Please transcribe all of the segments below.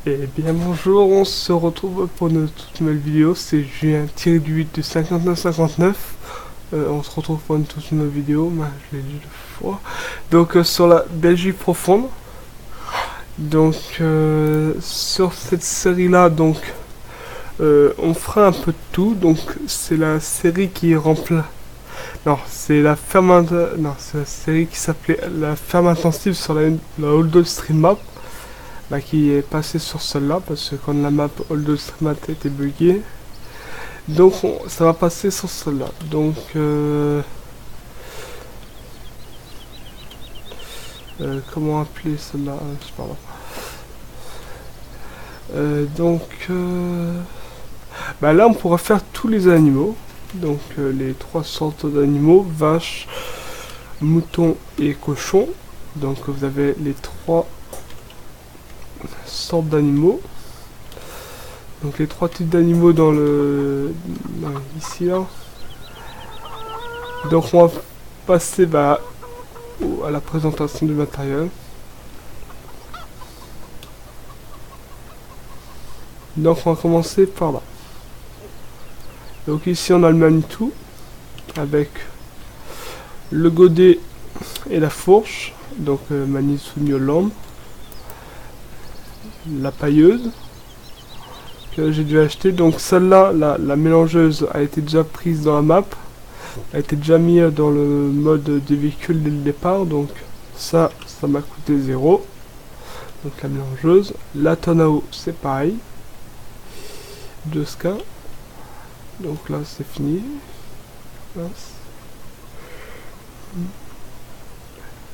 Eh bien bonjour, on se retrouve pour une toute nouvelle vidéo, c'est Julien-8 de 5959. On se retrouve pour une toute nouvelle vidéo, je l'ai dit deux fois. Donc sur la Belgique profonde. Donc sur cette série là, donc on fera un peu de tout. Donc c'est la série qui remplace. Non, c'est la ferme. Non, c'est la série qui s'appelait la ferme intensive sur la Holdall Stream Map. Qui est passé sur celle-là parce que quand la map Holdall Stream Map était buggée, donc ça va passer sur celle-là. Donc comment appeler celle-là, je sais pas. Là on pourra faire tous les animaux, donc les trois sortes d'animaux, vaches, moutons et cochons. Donc vous avez les trois sortes d'animaux, donc les trois types d'animaux dans le ici là. Donc on va passer à la présentation du matériel. Donc on va commencer par là. Donc ici on a le Manitou avec le godet et la fourche, donc Manitou New Holland. La pailleuse que j'ai dû acheter, donc celle-là, la mélangeuse a été déjà prise dans la map, a été déjà mise dans le mode des véhicules dès le départ, donc ça m'a coûté 0. Donc la mélangeuse, la tonne à eau c'est pareil, 2K, donc là c'est fini.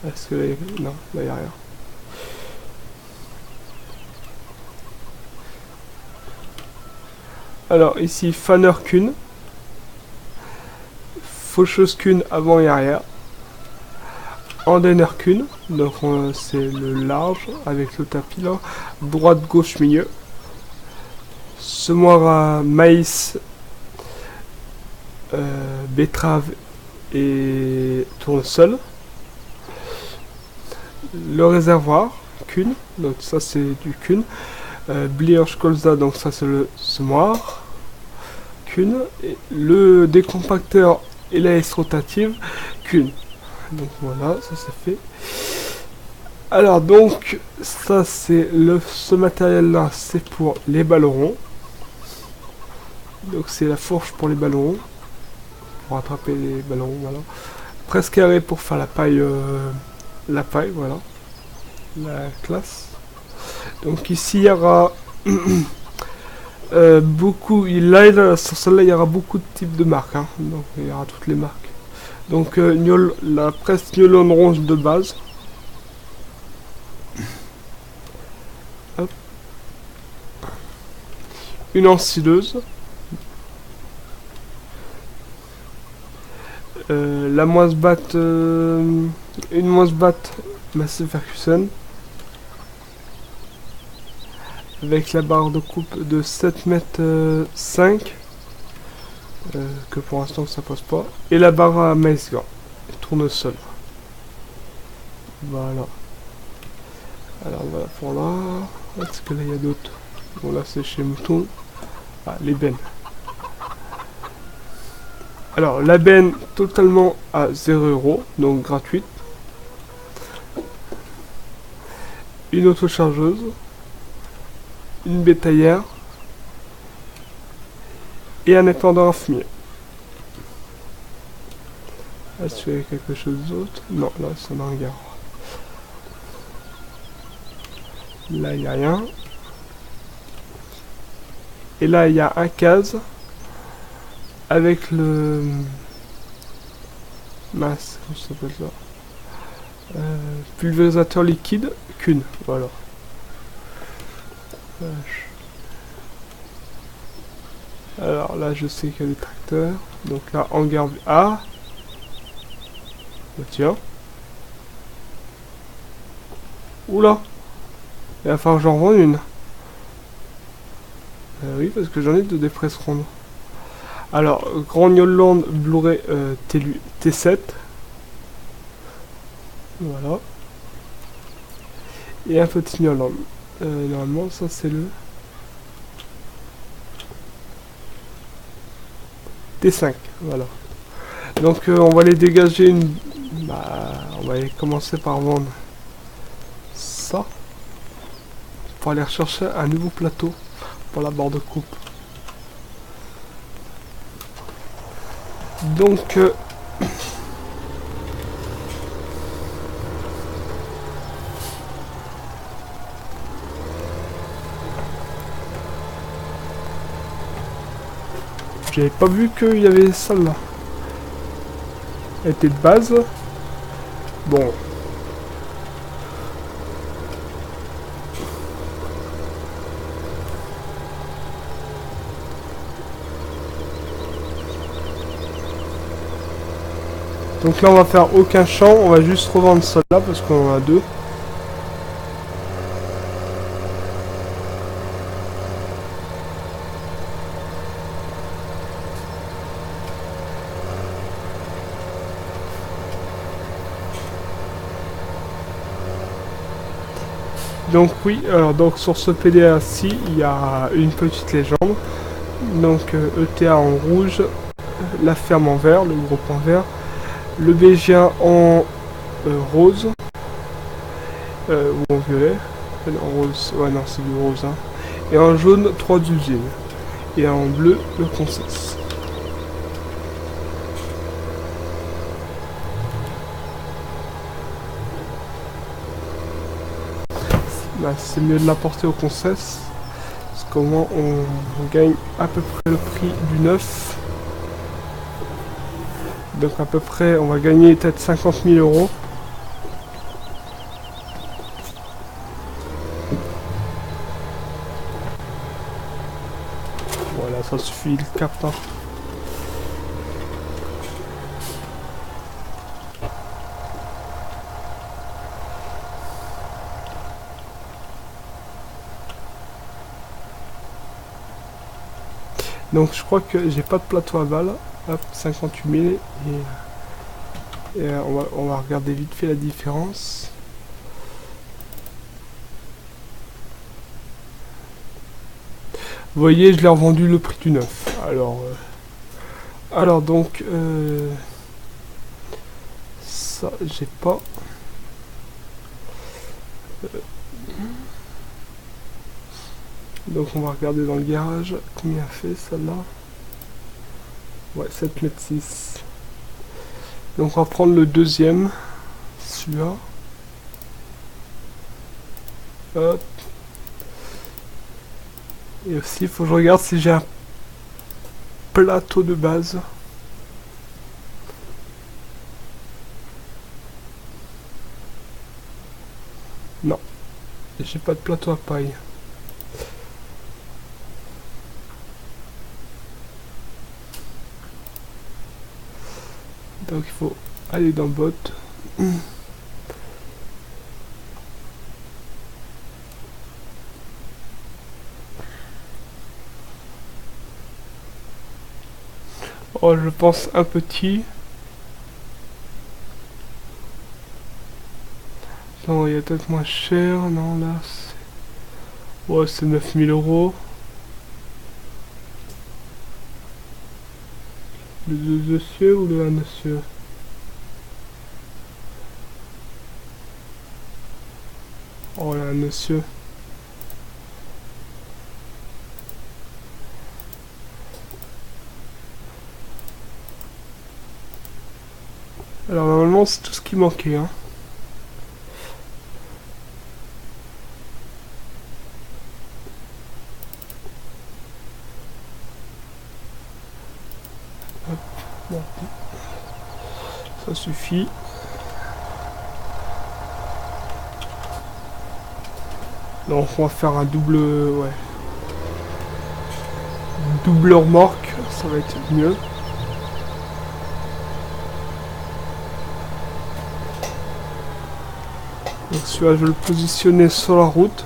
Est-ce que là, non, là il n'y a rien. Alors ici fanner Kuhn, faucheuse Kuhn avant et arrière, andener Kuhn, donc c'est le large avec le tapis là, droite gauche milieu, semoir à maïs, betterave et tournesol, le réservoir Kuhn, donc ça c'est du Kuhn, Bliersch Colza, donc ça c'est le semoir Kuhn, et le décompacteur et la S rotative Kuhn. Donc voilà, ça c'est fait. Alors donc ça c'est ce matériel là, c'est pour les ballons. Donc c'est la fourche pour les ballons, pour attraper les ballons, voilà. Presse carré pour faire la paille, voilà, la classe. Donc ici il y aura beaucoup, sur celle-là il y aura beaucoup de types de marques, hein. Donc il y aura toutes les marques. Donc la presse New Holland ronge de base. Hop. Une ensileuse. La moise-batte, une moise-batte Massey Ferguson. Avec la barre de coupe de 7,5 m, que pour l'instant ça passe pas, et la barre à maïs gras, tournesol. Voilà. Alors voilà pour là. Est-ce que là il y a d'autres? Bon là c'est chez Mouton. Ah, les bennes. Alors la benne totalement à 0 €, donc gratuite. Une autochargeuse. Une bétaillère et un épandeur à fumier. Est-ce qu'il y a quelque chose d'autre? Non, là c'est un hangar. Là il n'y a rien. Et là il y a un case avec le mince, comment ça s'appelle ça, pulvérisateur liquide Kuhn, voilà. Alors là je sais qu'il y a des tracteurs. Donc là hangar. Ah bah tiens. Oula. Il va falloir que j'en revende une. Oui, parce que j'en ai de des presses rondes. Alors Grand New Holland Blu-ray T7. Voilà. Et un petit New Holland. Normalement, ça c'est le T5, voilà. Donc on va les dégager une... Bah, on va commencer par vendre ça. Pour aller rechercher un nouveau plateau pour la barre de coupe. Donc j'avais pas vu qu'il y avait celle-là. Elle était de base. Bon. Donc là on va faire aucun champ, on va juste revendre celle-là parce qu'on en a deux. Donc oui, alors donc sur ce PDA-ci, il y a une petite légende. Donc ETA en rouge, la ferme en vert, le gros point vert, le BGA en rose, ou en violet, en rose, ouais non c'est du rose, hein. Et en jaune, 3 usines, et en bleu, le Concess. Bah, c'est mieux de l'apporter au Concess, parce qu'au moins on gagne à peu près le prix du neuf. Donc à peu près, on va gagner peut-être 50 000 euros. Voilà, ça suffit, le cap. Hein. Donc je crois que j'ai pas de plateau à balles. Hop, 58 000 et on va regarder vite fait la différence. Vous voyez, je l'ai revendu le prix du neuf. Alors donc ça j'ai pas. Donc on va regarder dans le garage combien fait celle-là. Ouais, 7,6 m. Donc on va prendre le deuxième, celui-là. Hop. Et aussi, il faut que je regarde si j'ai un plateau de base. Non, j'ai pas de plateau à paille. Donc il faut aller dans bot. Oh, je pense un petit. Non, il y a peut-être moins cher. Non, là, c'est... Ouais, c'est 9 000 euros. Le 2 essieux ou le 1 essieux? Oh, là, 1 essieux. Alors, normalement, c'est tout ce qui manquait, hein. Hop, bon. Ça suffit. Donc on va faire un double... Ouais. Double remorque, ça va être mieux. Donc celui-là je vais le positionner sur la route.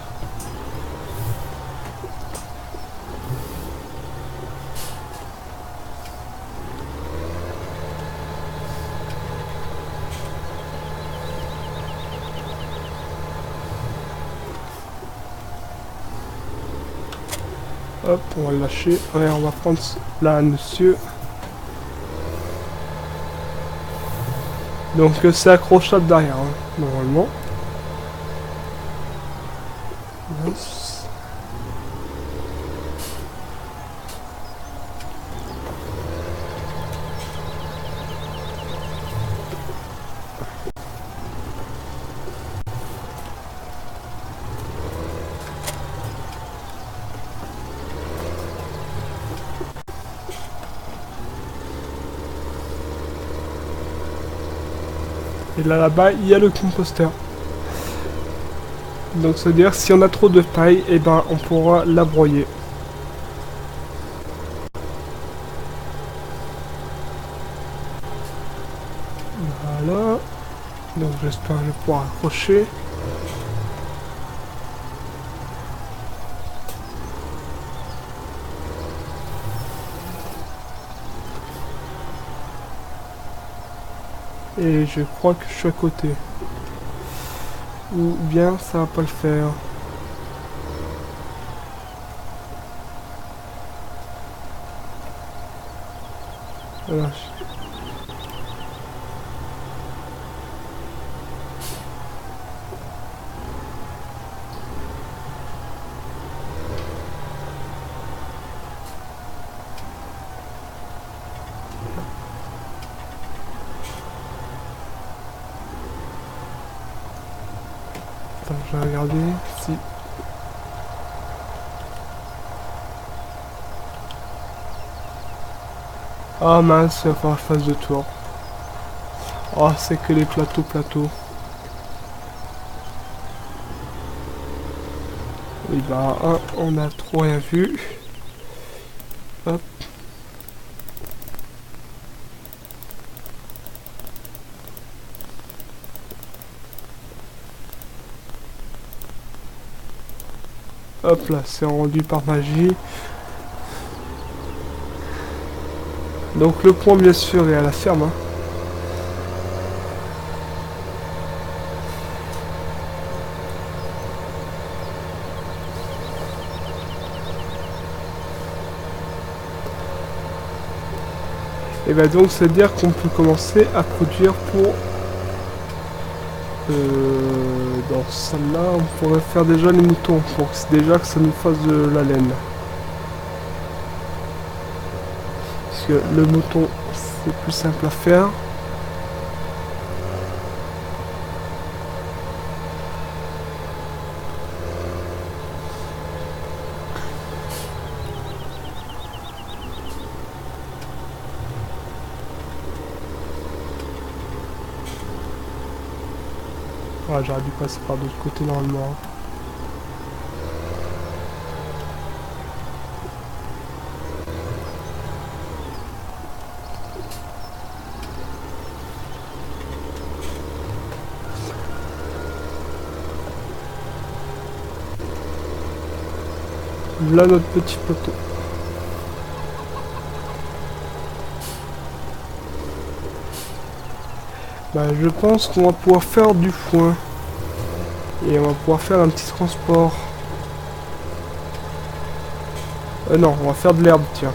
Hop, on va le lâcher. Ouais, on va prendre là, monsieur. Donc c'est accrochable derrière, hein, normalement. Yes. Et là-bas, il y a le composteur. Donc ça veut dire si on a trop de paille, et ben on pourra la broyer. Voilà. Donc j'espère le pouvoir accrocher. Et je crois que je suis à côté. Ou bien ça va pas le faire. Voilà. Attends, je vais regarder si... Ah mince, il va falloir que je fasse de tour. Oh, c'est que les plateaux. Oui, bah, on a trop rien vu. Hop. Hop là, c'est rendu par magie. Donc le point bien sûr est à la ferme. Hein. Et bah donc ça veut dire qu'on peut commencer à produire pour... dans celle-là, on pourrait faire déjà les moutons pour déjà que ça nous fasse de la laine. Parce que le mouton c'est plus simple à faire. Ah, j'aurais dû passer par l'autre côté normalement. Là notre petit poteau. Bah, je pense qu'on va pouvoir faire du foin. Et on va pouvoir faire un petit transport. Non, on va faire de l'herbe, tiens.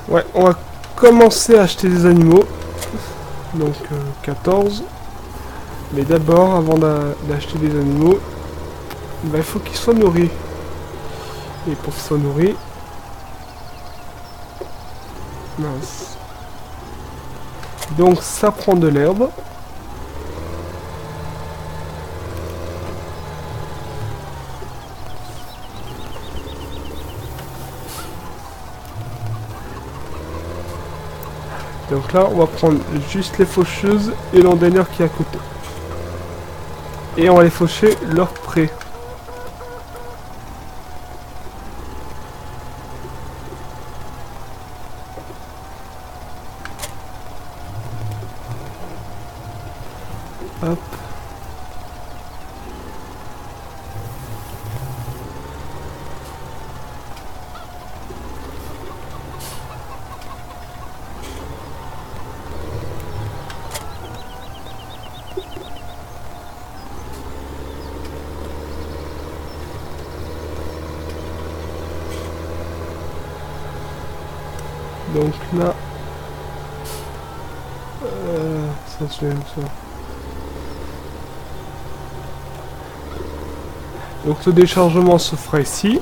Ouais, on va commencer à acheter des animaux. Donc 14. Mais d'abord, avant d'acheter des animaux, bah, il faut qu'ils soient nourris. Et pour qu'ils soient nourris... Mince. Donc ça prend de l'herbe. Donc là, on va prendre juste les faucheuses et l'endaineur qui est à côté. Et on va les faucher leur près. Hop. Donc là, ça se fait ça. Donc le déchargement se fera ici.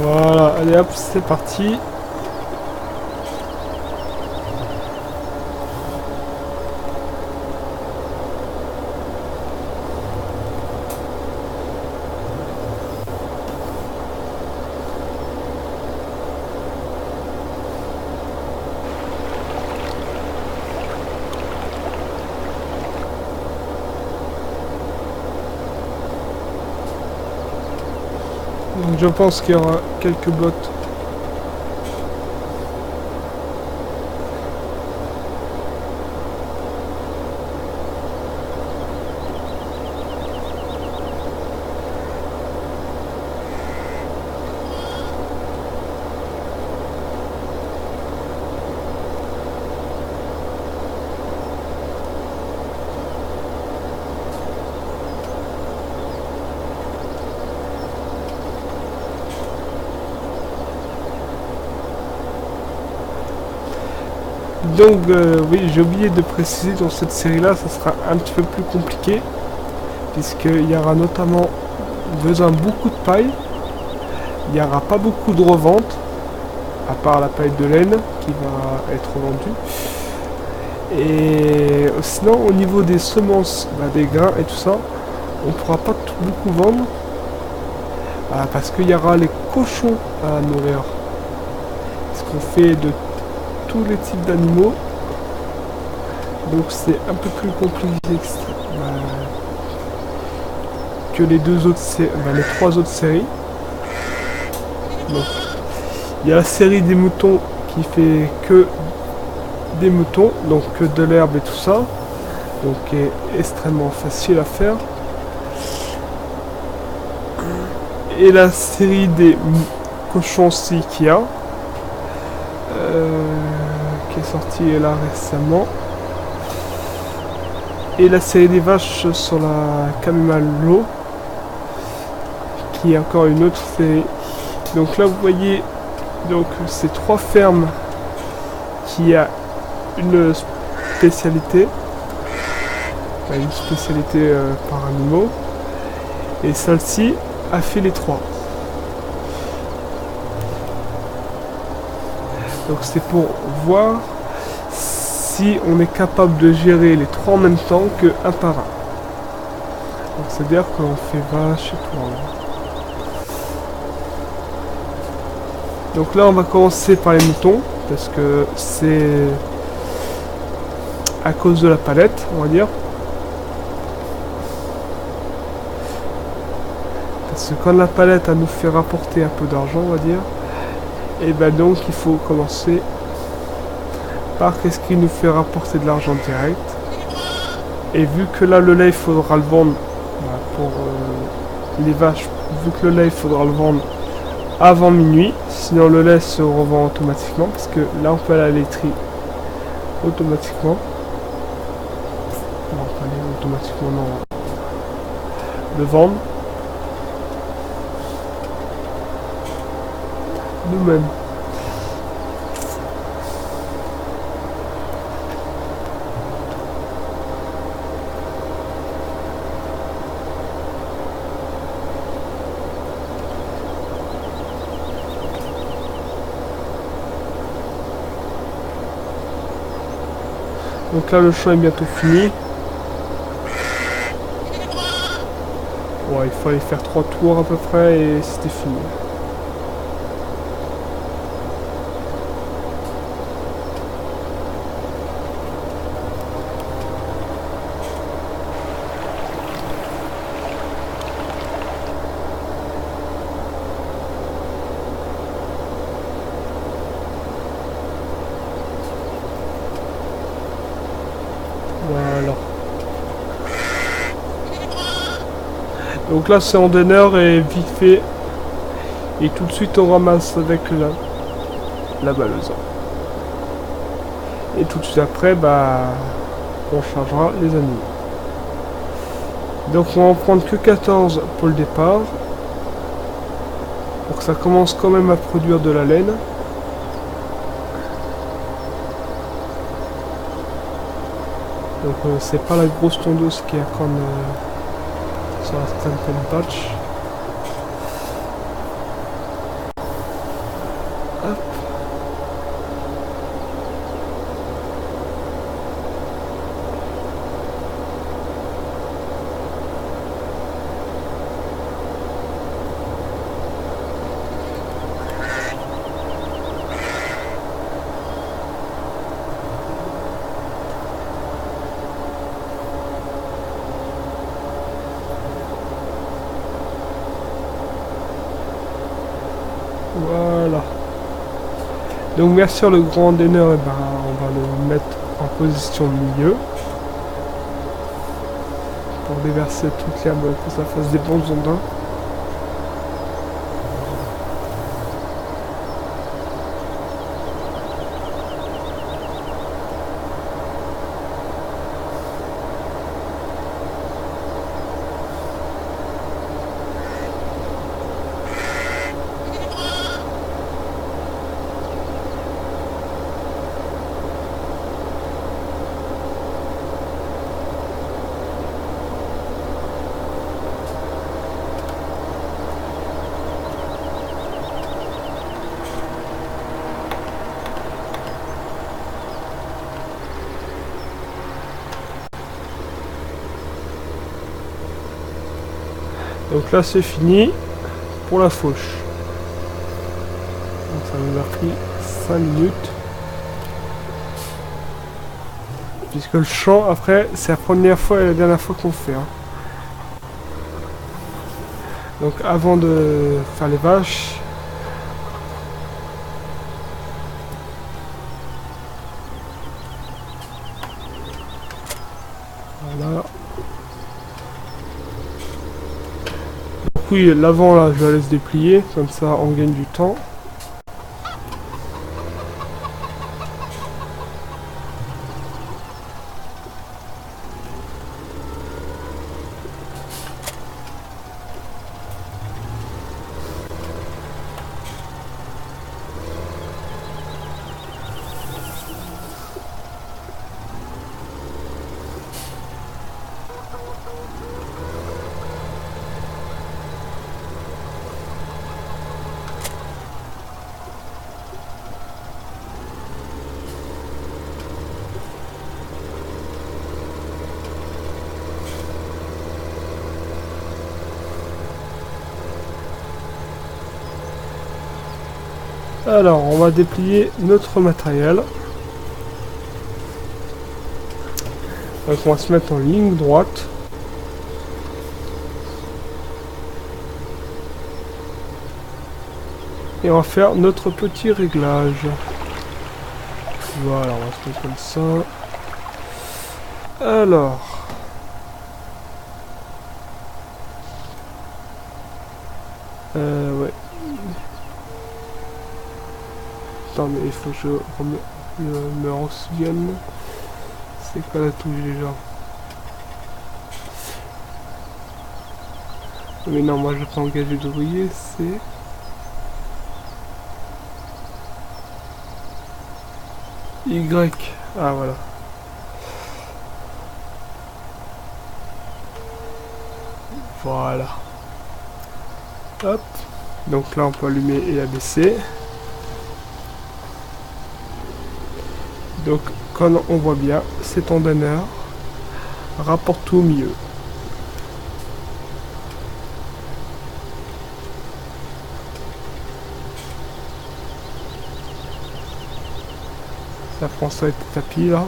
Voilà, allez hop, c'est parti. Donc je pense qu'il y aura quelques bottes. Donc oui, j'ai oublié de préciser, dans cette série là ça sera un petit peu plus compliqué, puisqu'il y aura notamment besoin de beaucoup de paille. Il n'y aura pas beaucoup de revente, à part la paille de laine qui va être vendue. Et sinon au niveau des semences, des grains et tout ça, on pourra pas beaucoup vendre, parce qu'il y aura les cochons à nourrir. Ce qu'on fait de tous les types d'animaux, donc c'est un peu plus compliqué que les deux autres les trois autres séries. Donc il y a la série des moutons qui fait que des moutons, donc que de l'herbe et tout ça, donc qui est extrêmement facile à faire. Et la série des cochons aussi qu'il y a, qui est sortie là récemment, et la série des vaches sur la Camalo, qui est encore une autre série. Donc là vous voyez, donc ces trois fermes qui a une spécialité, par animaux, et celle-ci a fait les trois. Donc c'est pour voir si on est capable de gérer les trois en même temps que un par un. Donc c'est-à-dire qu'on fait vache et tout. Donc là on va commencer par les moutons, parce que c'est à cause de la palette, on va dire. Parce que quand la palette elle nous fait rapporter un peu d'argent, on va dire, et ben donc il faut commencer par qu'est-ce qui nous fait rapporter de l'argent direct. Et vu que là le lait il faudra le vendre, pour les vaches, vu que le lait il faudra le vendre avant minuit, sinon le lait se revend automatiquement, parce que là on peut aller à la laiterie automatiquement. Non, pas aller automatiquement, non. Le vendre nous-mêmes. Donc là le champ est bientôt fini. Ouais, il fallait faire 3 tours à peu près et c'était fini. Voilà. Donc là c'est en donneur et vite fait. Et tout de suite on ramasse avec la balleuse. Et tout de suite après, bah, on chargera les animaux. Donc on va en prendre que 14 pour le départ. Pour que ça commence quand même à produire de la laine. Donc c'est pas la grosse tondeuse qui est comme sur la Stampin' Patch. Hop. Voilà. Donc bien sûr le grand donneur, ben, on va le mettre en position milieu. Pour déverser toute l'herbe, que ça fasse des bons ondins. Donc là c'est fini pour la fauche. Donc ça nous a pris 5 minutes. Puisque le champ après c'est la première fois et la dernière fois qu'on fait. Hein. Donc avant de faire les vaches. Voilà. Oui, l'avant là, je la laisse déplier, comme ça on gagne du temps. Alors, on va déplier notre matériel. Donc, on va se mettre en ligne droite. Et on va faire notre petit réglage. Voilà, on va se mettre comme ça. Alors. Ouais. Attends, mais il faut que je me rensouvienne. C'est quoi la touche déjà? Mais non, moi je vais pas engager d'ouvrier, c'est... Y. Ah voilà. Voilà. Hop. Donc là on peut allumer et abaisser. Donc comme on voit bien, c'est en donneur. Rapporte tout au milieu. Ça prend ça et tapis là.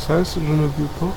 Ça, je ne veux pas.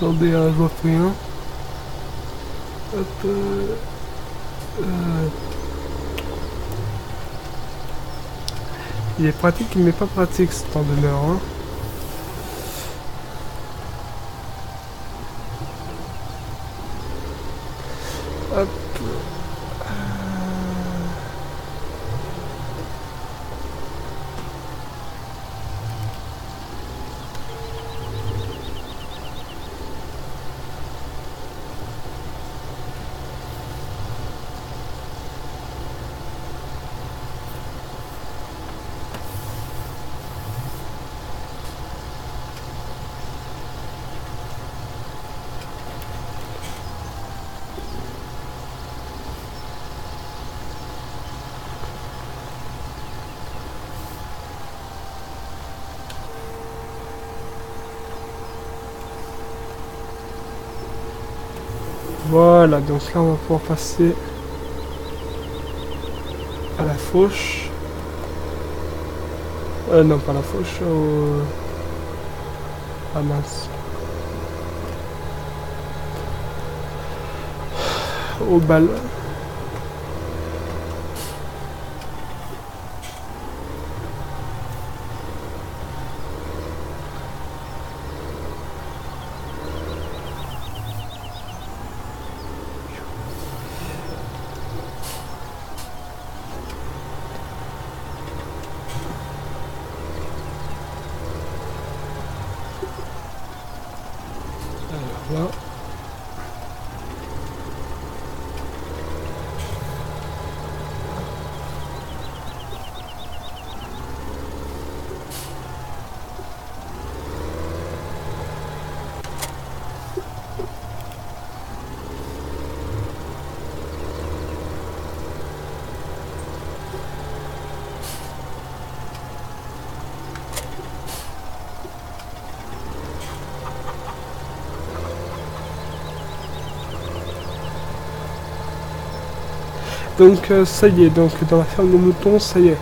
Attendez, je vois plus rien. Hop. Il est pratique, mais pas pratique cet en demeure. Hein. Hop. Voilà, donc là on va pouvoir passer à la fauche. Non, pas la fauche, au... Ah mince. Au bal. Là. Donc ça y est, donc dans la ferme de moutons, ça y est.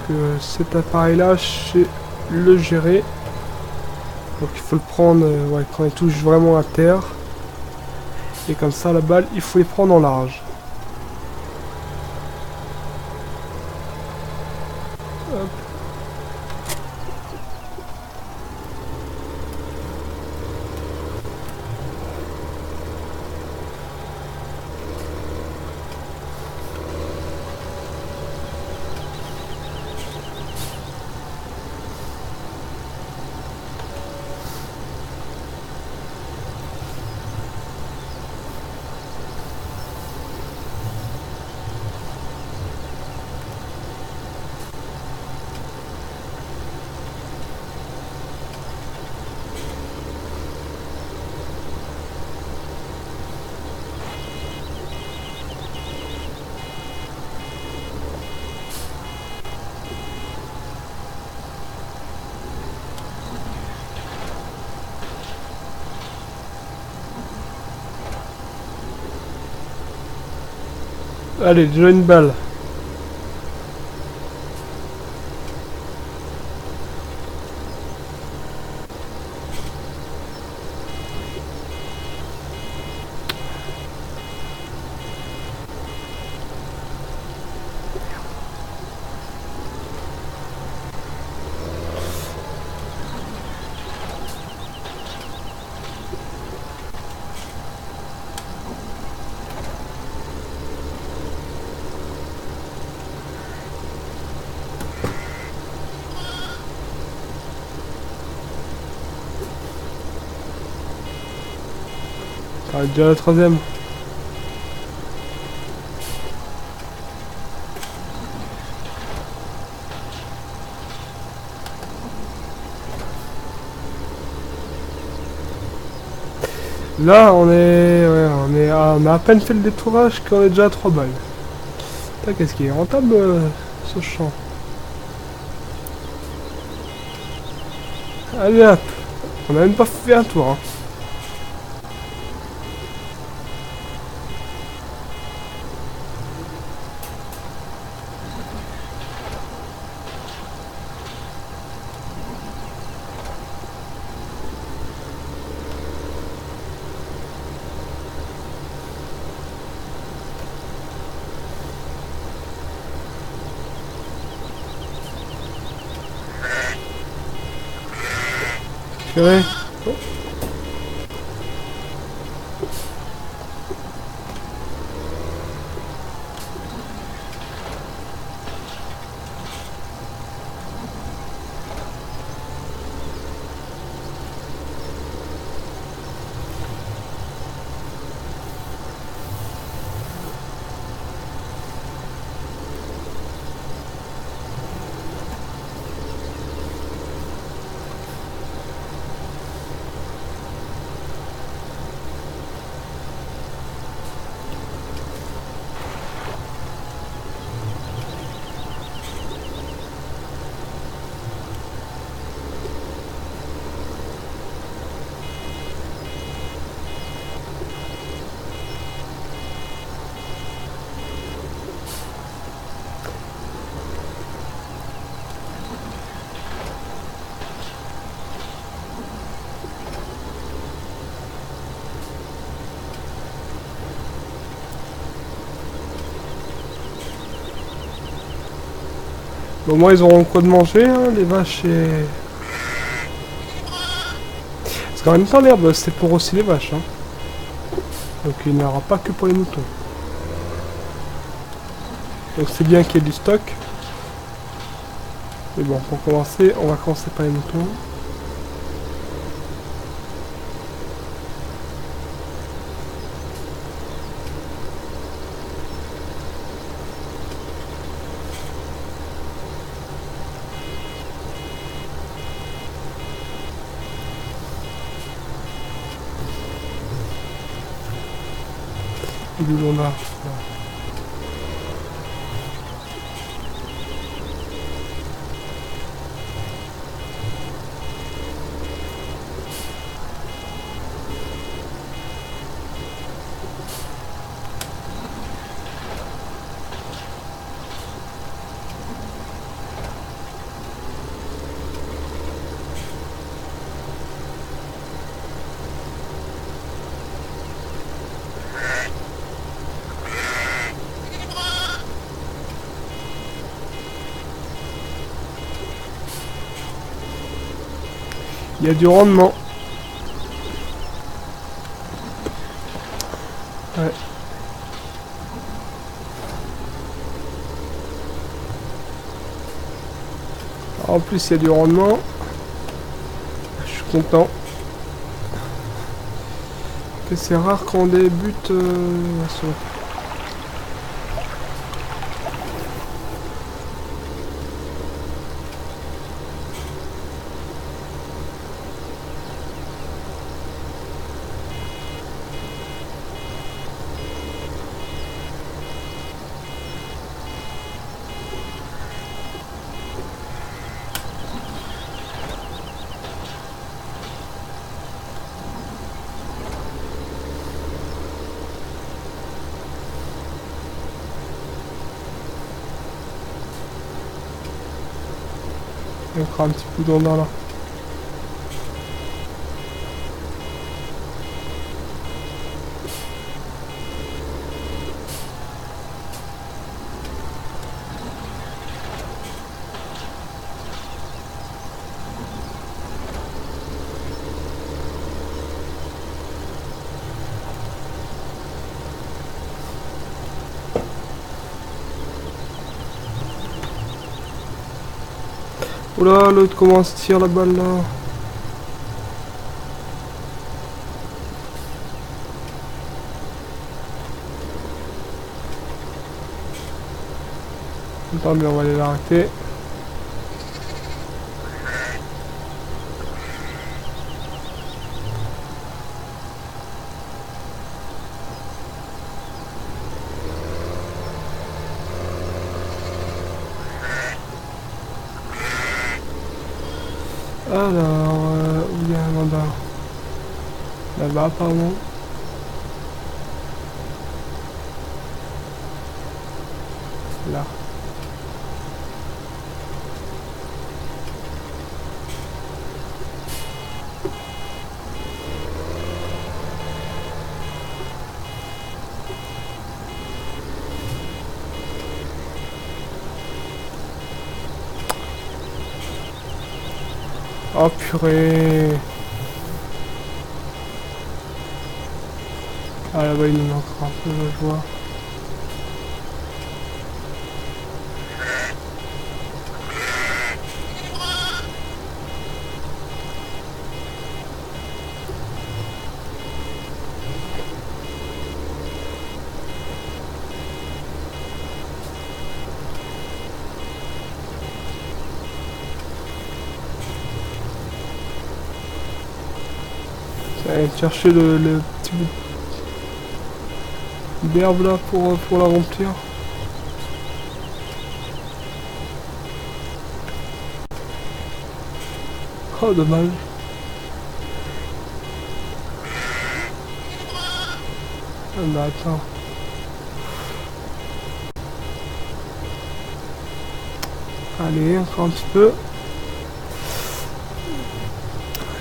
Donc cet appareil là, je sais le gérer. Donc il faut le prendre, ouais, quand il touche vraiment à terre. Et comme ça la balle, il faut les prendre en large. Hop. Allez, déjà une balle. Ah, déjà la troisième. Là, on est, ouais, on a à peine fait le détourage qu'on est déjà à 3 balles. Qu'est-ce qui est rentable ce champ. Allez hop, on a même pas fait un tour. Hein. Purée. Bon, moi, ils auront quoi de manger, hein, les vaches et... Parce qu'en même temps, l'herbe, c'est pour aussi les vaches, hein. Donc il n'y en aura pas que pour les moutons. Donc c'est bien qu'il y ait du stock. Mais bon, pour commencer, on va commencer par les moutons. D'où l'on a. Il y a du rendement. Ouais. En plus, il y a du rendement. Je suis content. C'est rare qu'on débute l'assaut. On fera un petit coup d'eau là. Oula, l'autre commence à tirer la balle là. Attendez, on va aller l'arrêter. Alors, où il y a un mandat? Là-bas, pardon. Là. Oh purée. Ah là-bas il nous manque un peu, je vois. Allez chercher le petit bout d'herbe là pour la remplir. Oh dommage. Ah bah attends. Allez, encore un petit peu.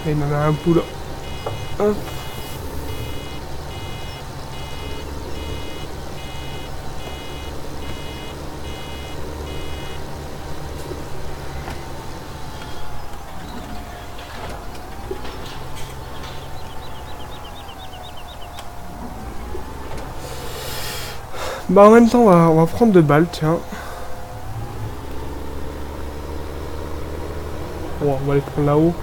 Allez, il en a un bout là. Hop. Bah en même temps on va prendre 2 balles, tiens. Bon, on va les prendre là-haut.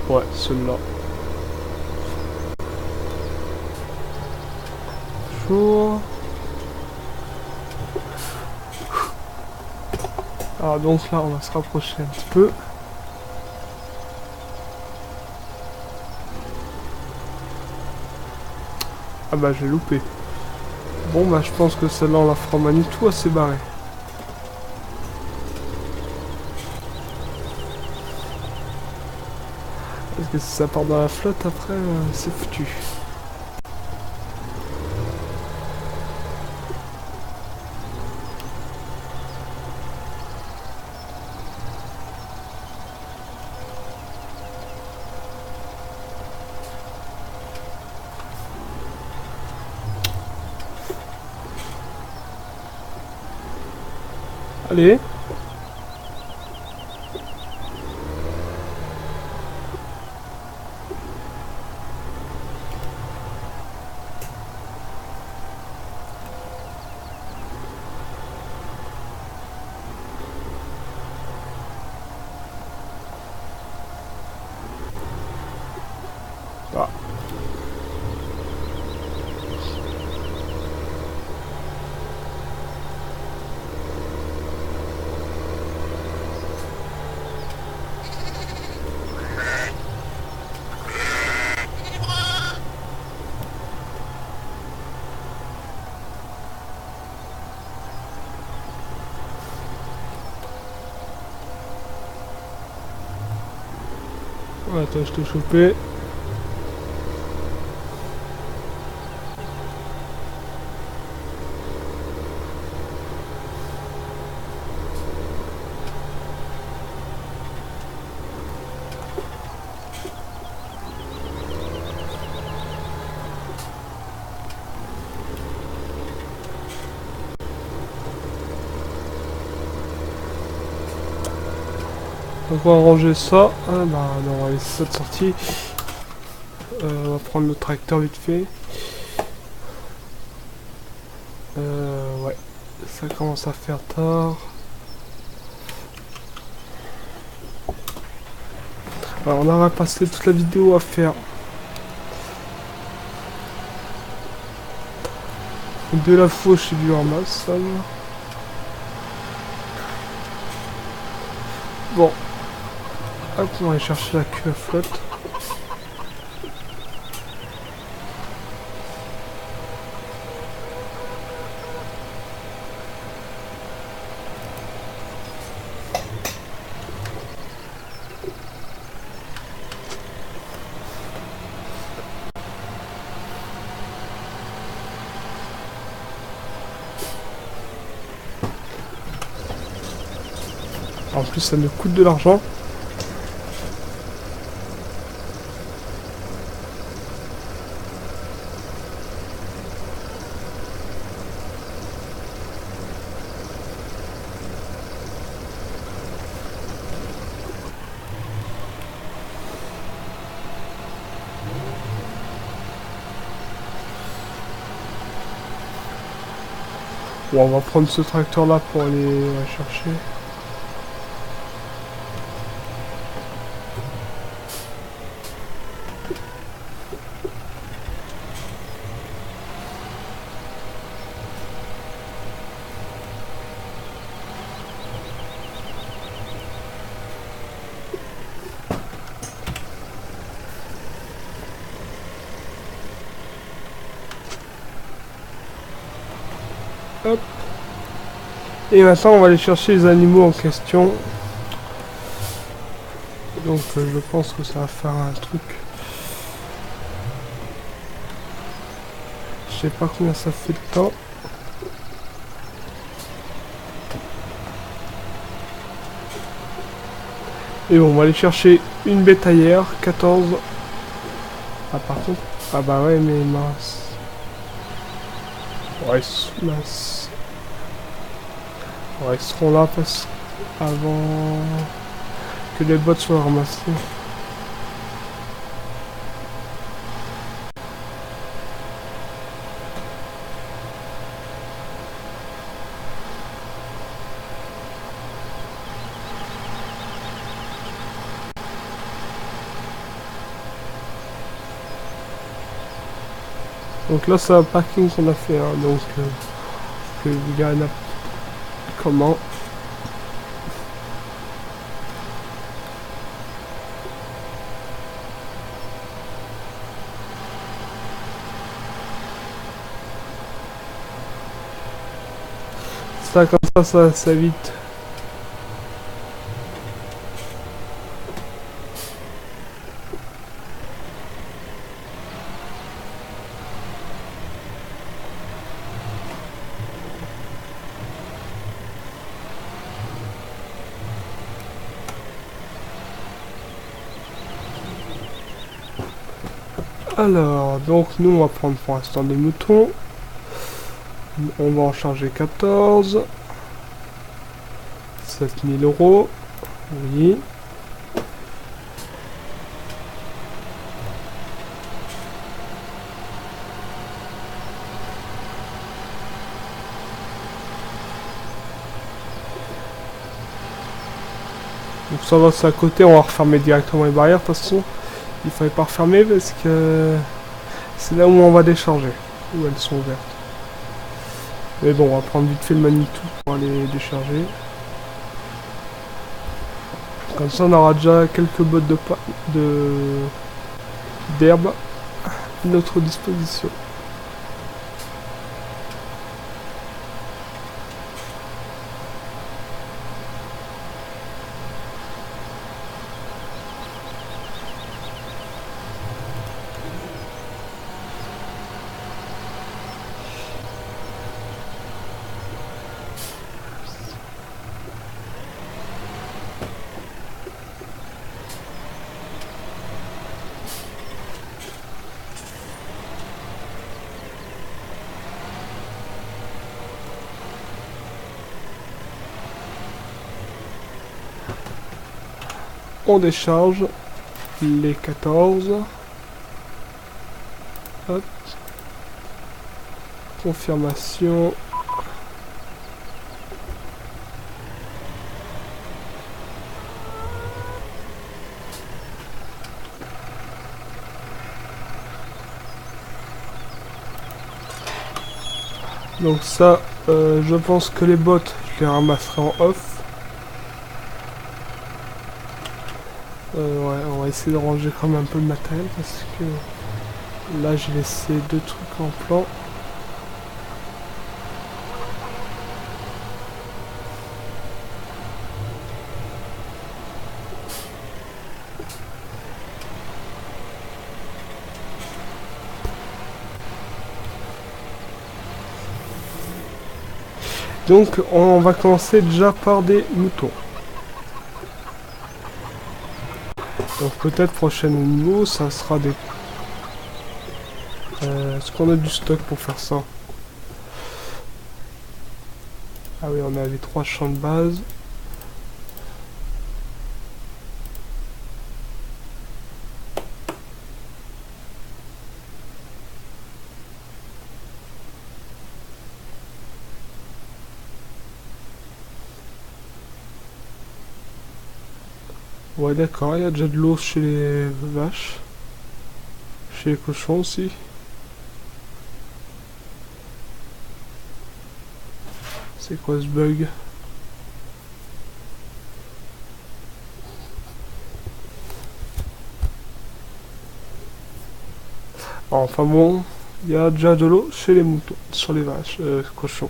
Ouais, celui-là. Bonjour. Alors donc là on va se rapprocher un petit peu. Ah bah j'ai loupé. Bon bah je pense que celle-là on la fera Manitou assez barré. Parce que si ça part dans la flotte après c'est foutu. Allez. Ah. Ouais, attends, je t'ai chopé. Donc on va ranger ça. Ah bah non, on va laisser ça de sortie. On va prendre le tracteur vite fait. Ouais. Ça commence à faire tard. Alors on aura passé toute la vidéo à faire de la fauche et du ramassage. Bon. Hop, on va aller chercher la queue à flotte. En plus ça me coûte de l'argent. Bon, on va prendre ce tracteur là pour aller la chercher. Hop. Et maintenant on va aller chercher les animaux en question. Donc je pense que ça va faire un truc. Je sais pas combien ça fait de temps. Et bon, on va aller chercher une bétaillère, 14. Ah par contre, ah bah ouais mais mince. Ouais, mince. Ouais, ils seront là parce avant que les bottes soient ramassées. Donc là c'est un parking qu'on a fait, hein, donc que le gars n'a comment. Ça comme ça vite. Alors, donc nous on va prendre pour l'instant des moutons. On va en charger 14. 7000 €. Oui. Donc ça va, c'est à côté, on va refermer directement les barrières. De toute façon, il fallait pas refermer parce que c'est là où on va décharger, où elles sont ouvertes. Mais bon, on va prendre vite fait le Manitou pour aller décharger. Comme ça, on aura déjà quelques bottes d'herbe à notre disposition. On décharge les 14. Hop. Confirmation. Donc ça, je pense que les bottes, je les ramasserai en off. Ouais, on va essayer de ranger quand même un peu le matériel parce que là j'ai laissé 2 trucs en plan. Donc on va commencer déjà par des moutons. Donc peut-être prochain niveau, ça sera des... Est-ce qu'on a du stock pour faire ça? Ah oui, on a les 3 champs de base. Ouais, d'accord, il y a déjà de l'eau chez les vaches. Chez les cochons aussi. C'est quoi ce bug? Enfin bon, il y a déjà de l'eau chez les moutons, sur les vaches, cochons.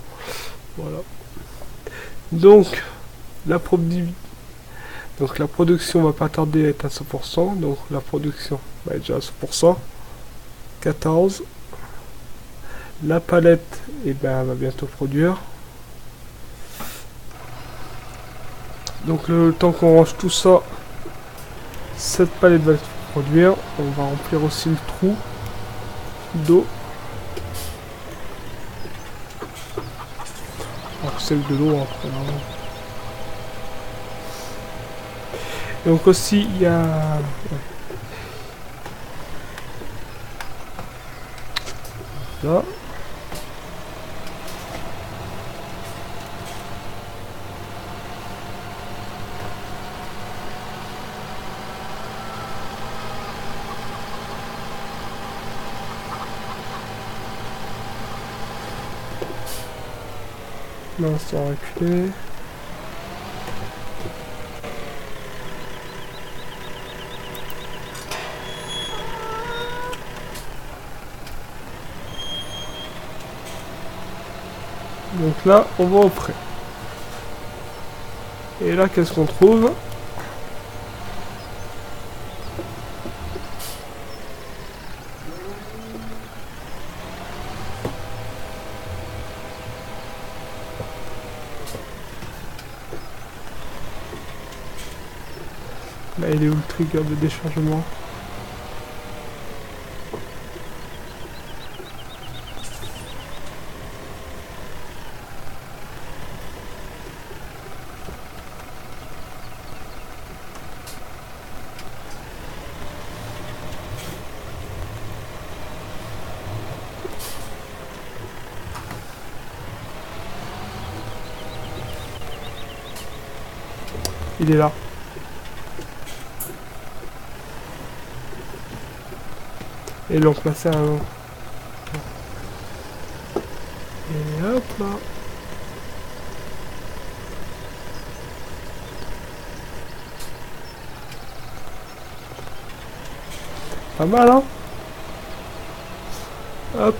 Voilà. Donc, donc la production va pas tarder à être à 100%. Donc la production va être déjà à 100%. 14. La palette, et ben, va bientôt produire. Donc le temps qu'on range tout ça, cette palette va produire. On va remplir aussi le trou d'eau. Alors c'est de l'eau après. Donc aussi il y a... Là. Non, ça va reculer. Donc là, on va au près. Et là, qu'est-ce qu'on trouve? Là, il est où le trigger de déchargement? Il est là. Et l'ont placé à un... Et hop là. Pas mal, hein? Hop.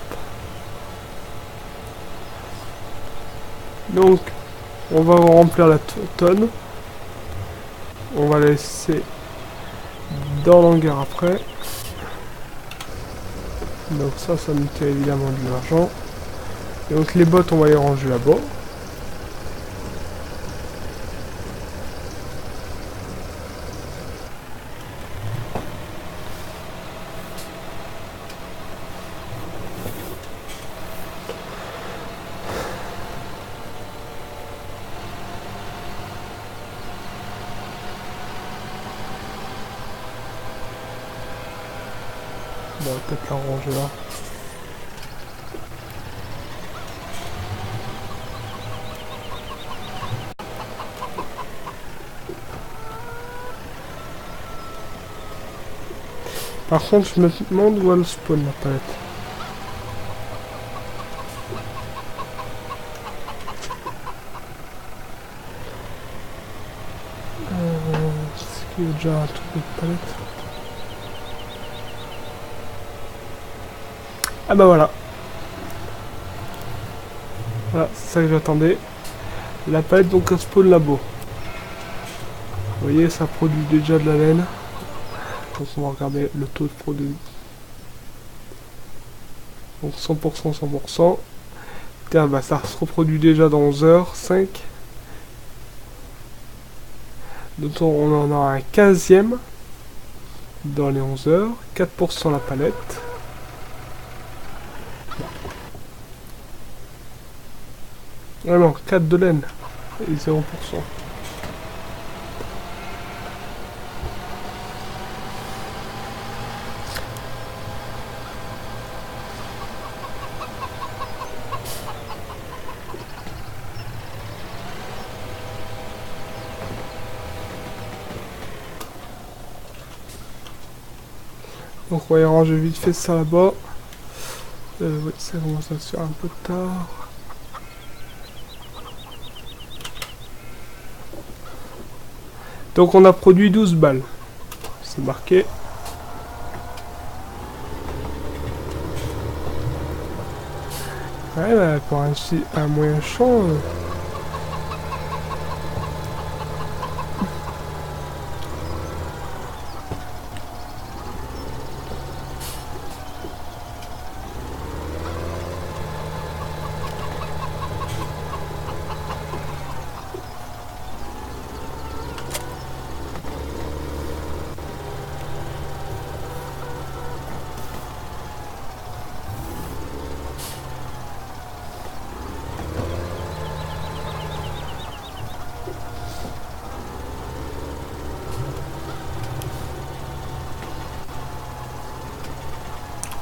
Donc, on va remplir la tonne. On va la laisser dans l'hangar après. Donc ça nous fait évidemment de l'argent. Et donc les bottes, on va les ranger là-bas. Bon, on va peut-être la ranger là. Par contre, je me demande où elle spawn la palette. Est-ce qu'il y a déjà un truc de palette? Ah bah voilà. Voilà, c'est ça que j'attendais. La palette donc elle spawn là-bas. Vous voyez, ça produit déjà de la laine. Donc on va regarder le taux de produit. Donc 100%, 100%. Tiens, bah ça se reproduit déjà dans 11 heures, 5. Donc on en aura un 15e dans les 11 heures. 4% la palette. Ah non, 4 de laine. Et 0%. Donc on va y ranger vite fait ça là-bas. Oui, ça commence à se faire un peu tard. Donc on a produit 12 balles. C'est marqué. Ouais, bah, pour un moyen champ...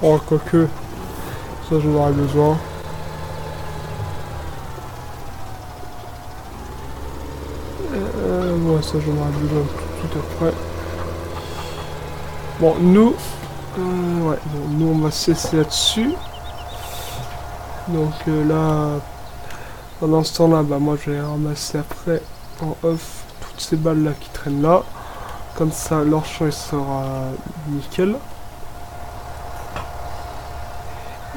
Oh, quoique, ça j'en aurais besoin. Ouais, ça j'en aurais besoin tout après. Bon, nous... ouais, bon, nous on va cesser là-dessus. Donc là, pendant ce temps-là, bah moi je vais ramasser après en off toutes ces balles là qui traînent là. Comme ça, leur champ il sera nickel.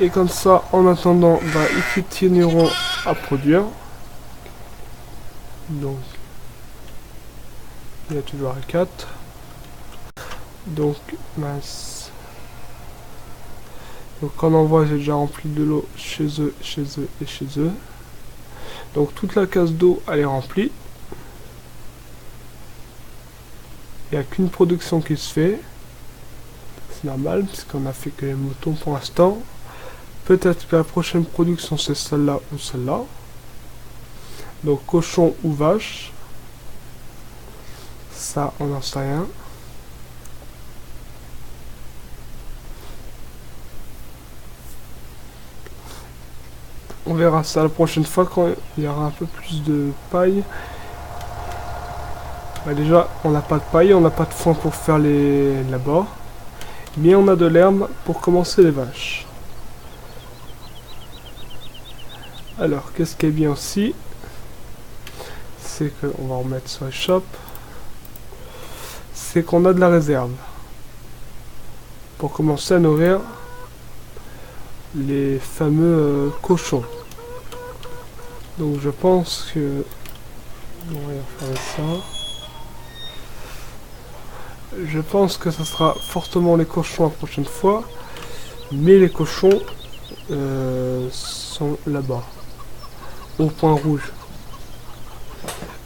Et comme ça, en attendant, bah, ils continueront à produire. Donc, il y a toujours un 4. Donc, mince. Donc, quand on voit, j'ai déjà rempli de l'eau chez eux, chez eux et chez eux. Donc, toute la case d'eau, elle est remplie. Il n'y a qu'une production qui se fait. C'est normal, puisqu'on a fait que les moutons pour l'instant. Peut-être que la prochaine production, c'est celle-là ou celle-là. Donc, cochon ou vache. Ça, on n'en sait rien. On verra ça la prochaine fois quand il y aura un peu plus de paille. Bah déjà, on n'a pas de paille, on n'a pas de foin pour faire les là-bas. Mais on a de l'herbe pour commencer les vaches. Alors, qu'est-ce qui est bien aussi, c'est qu'on va remettre sur les shops. C'est qu'on a de la réserve. Pour commencer à nourrir les fameux cochons. Donc je pense que... On va faire ça. Je pense que ça sera fortement les cochons la prochaine fois. Mais les cochons sont là-bas. Au point rouge.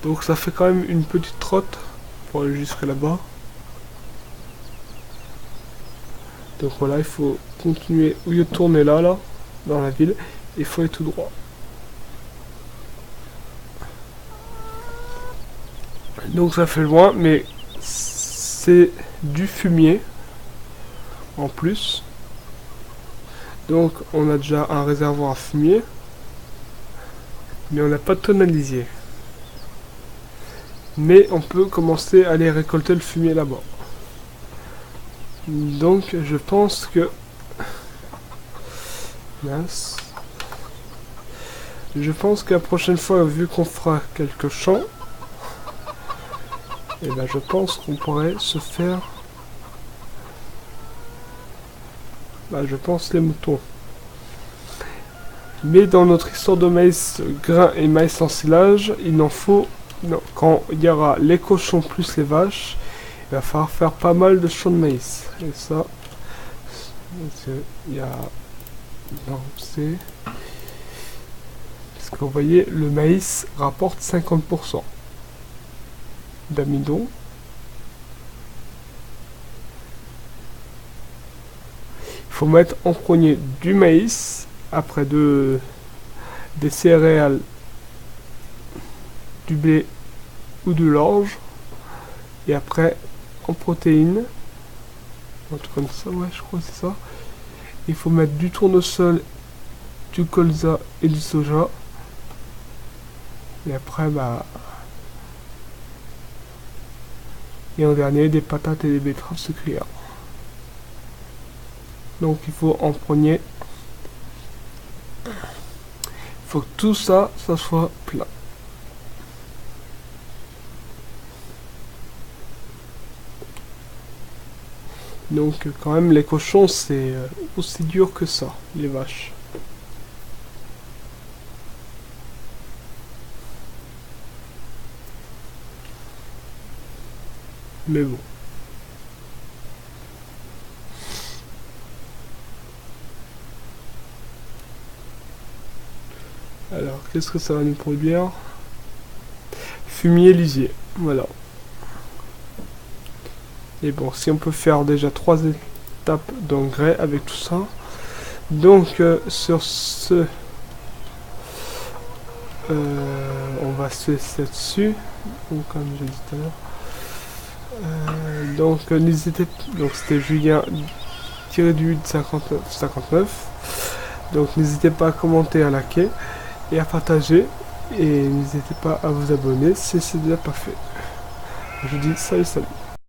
Donc ça fait quand même une petite trotte pour aller jusque là-bas. Donc voilà, il faut continuer. Au lieu de tourner là, dans la ville, il faut aller tout droit. Donc ça fait loin, mais c'est du fumier en plus. Donc on a déjà un réservoir à fumier, mais on n'a pas de tonalisier. Mais on peut commencer à aller récolter le fumier là-bas. Donc je pense que... Mince. Je pense que la prochaine fois, vu qu'on fera quelques champs, et ben je pense qu'on pourrait se faire... Bah je pense les moutons. Mais dans notre histoire de maïs grain et maïs en silage, il n'en faut... Non, quand il y aura les cochons plus les vaches, il va falloir faire pas mal de champs de maïs. Et ça, il y a... Non, c'est... Parce que vous voyez, le maïs rapporte 50% d'amidon. Il faut mettre en premier du maïs, après des céréales, du blé ou de l'orge, et après en protéines, un truc comme ça, ouais, je crois que c'est ça. Il faut mettre du tournesol, du colza et du soja, et après, bah, et en dernier, des patates et des betteraves sucrières. Donc il faut en premier, il faut que tout ça soit plat. Donc quand même les cochons c'est aussi dur que ça, les vaches. Mais bon. Alors qu'est-ce que ça va nous produire? Fumier lisier, voilà. Et bon, si on peut faire déjà 3 étapes d'engrais avec tout ça. Donc sur ce, on va se laisser dessus. Donc comme j'ai dit tout à l'heure. Donc n'hésitez, donc c'était Julien tiré du 8 59. Donc n'hésitez pas à commenter, à liker et à partager. Et n'hésitez pas à vous abonner si c'est déjà pas fait. Je dis salut.